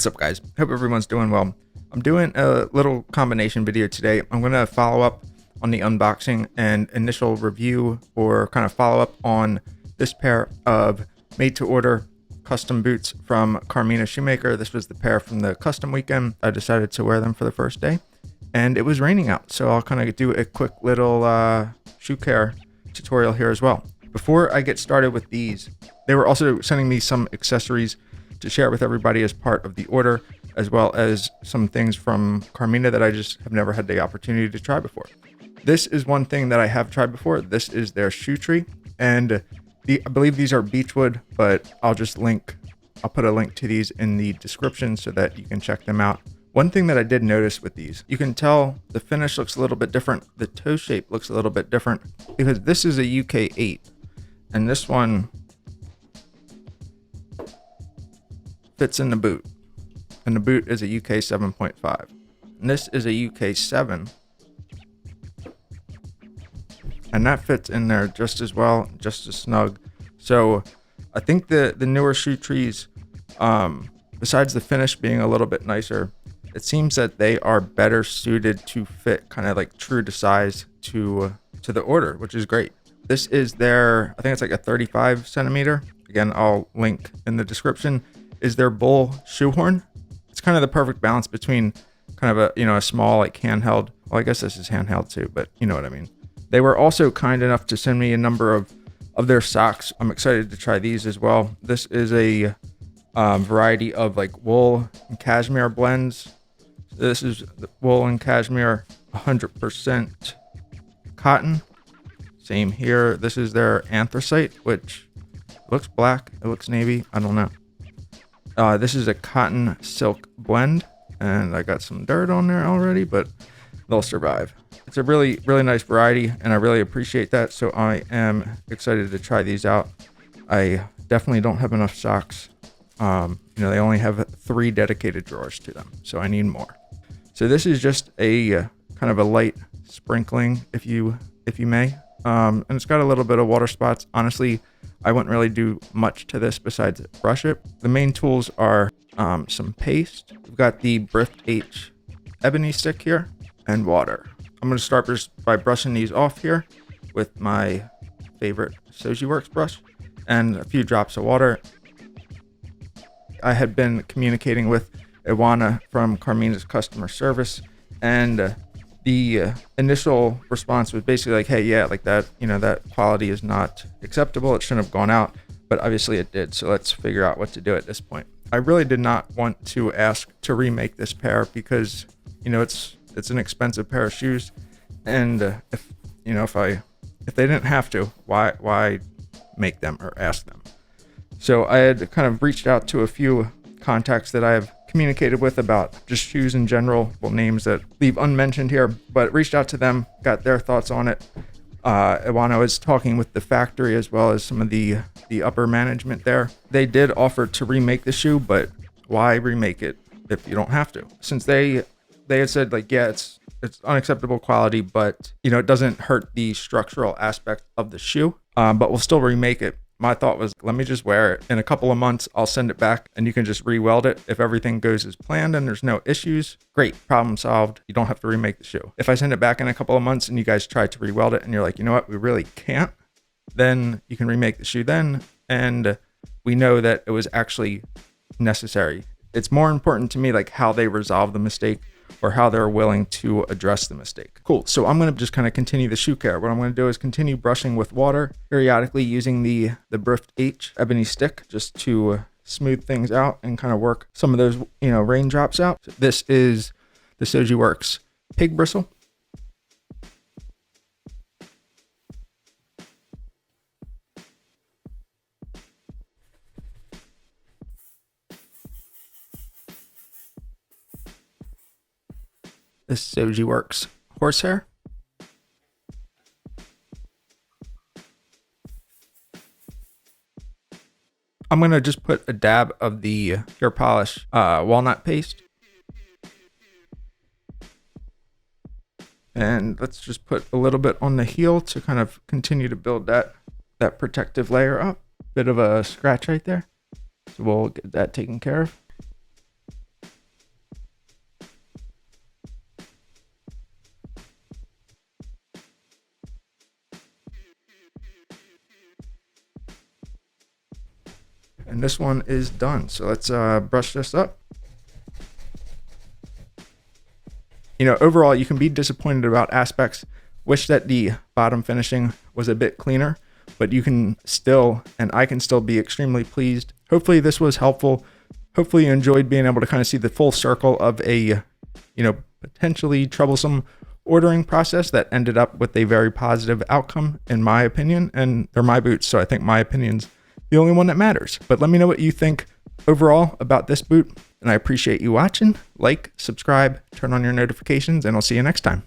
What's up, guys? Hope everyone's doing well. I'm doing a little combination video today. I'm going to follow up on the unboxing and initial review, or kind of follow up on this pair of made to order custom boots from Carmina Shoemaker. This was the pair from the custom weekend. I decided to wear them for the first day and it was raining out. So I'll kind of do a quick little shoe care tutorial here as well. Before I get started with these, they were also sending me some accessories to share with everybody as part of the order, as well as some things from Carmina that I just have never had the opportunity to try before. This is one thing that I have tried before. This is their shoe tree, and I believe these are beechwood, but I'll put a link to these in the description so that you can check them out. One thing that I did notice with these, you can tell the finish looks a little bit different. The toe shape looks a little bit different because this is a UK 8 and this one fits in the boot, and the boot is a UK 7.5 and this is a UK 7, and that fits in there just as well, just as snug. So I think the newer shoe trees, besides the finish being a little bit nicer, it seems that they are better suited to fit kind of like true to size to the order, which is great. This is their, I think it's like a 35 centimeter. Again, I'll link in the description, is their bull shoehorn. It's kind of the perfect balance between kind of a small, like handheld. Well, I guess this is handheld too, but you know what I mean. They were also kind enough to send me a number of their socks. I'm excited to try these as well. This is a variety of like wool and cashmere blends. This is the wool and cashmere, 100% cotton. Same here. This is their anthracite, which looks black. It looks navy. I don't know. This is a cotton silk blend, and I got some dirt on there already, but they'll survive. It's a really, really nice variety, and I really appreciate that. So I am excited to try these out. I definitely don't have enough socks. They only have 3 dedicated drawers to them, so I need more. So this is just a kind of a light sprinkling, if you may, and it's got a little bit of water spots. Honestly, I wouldn't really do much to this besides brush it. The main tools are some paste. We've got the Brift H ebony stick here and water. I'm going to start just by brushing these off here with my favorite Shoeworks brush and a few drops of water. I had been communicating with Iwana from Carmina's customer service, and the initial response was basically like, hey, yeah, like that, that quality is not acceptable. It shouldn't have gone out, but obviously it did. So let's figure out what to do at this point. I really did not want to ask to remake this pair because, it's an expensive pair of shoes. And if they didn't have to, why make them or ask them? So I had kind of reached out to a few contacts that I have communicated with about just shoes in general, names that leave unmentioned here, but reached out to them, got their thoughts on it. Iwana was talking with the factory as well as some of the upper management there. They did offer to remake the shoe, but why remake it if you don't have to? Since they had said like, yeah, it's unacceptable quality, but it doesn't hurt the structural aspect of the shoe, but we'll still remake it. My thought was, let me just wear it. In a couple of months, I'll send it back and you can just re-weld it. If everything goes as planned and there's no issues, great, problem solved. You don't have to remake the shoe. If I send it back in a couple of months and you guys try to re-weld it and you're like, you know what, we really can't, then you can remake the shoe then. And we know that it was actually necessary. It's more important to me like how they resolve the mistake or how they're willing to address the mistake. Cool. So I'm going to just kind of continue the shoe care. What I'm going to do is continue brushing with water periodically using the Brift H ebony stick just to smooth things out and kind of work some of those, raindrops out. So this is the Shoeworks pig bristle. This Shoeworks horsehair. I'm going to just put a dab of the Pure Polish walnut paste. And let's just put a little bit on the heel to kind of continue to build that protective layer up. Bit of a scratch right there. So we'll get that taken care of. and this one is done. So let's brush this up. You know, overall, you can be disappointed about aspects. Wish that the bottom finishing was a bit cleaner, but you can still, and I can still be extremely pleased. Hopefully this was helpful. Hopefully you enjoyed being able to kind of see the full circle of a, you know, potentially troublesome ordering process that ended up with a very positive outcome, in my opinion, and they're my boots, so I think my opinion's the only one that matters. But let me know what you think overall about this boot, and I appreciate you watching. Like, subscribe, turn on your notifications, and I'll see you next time.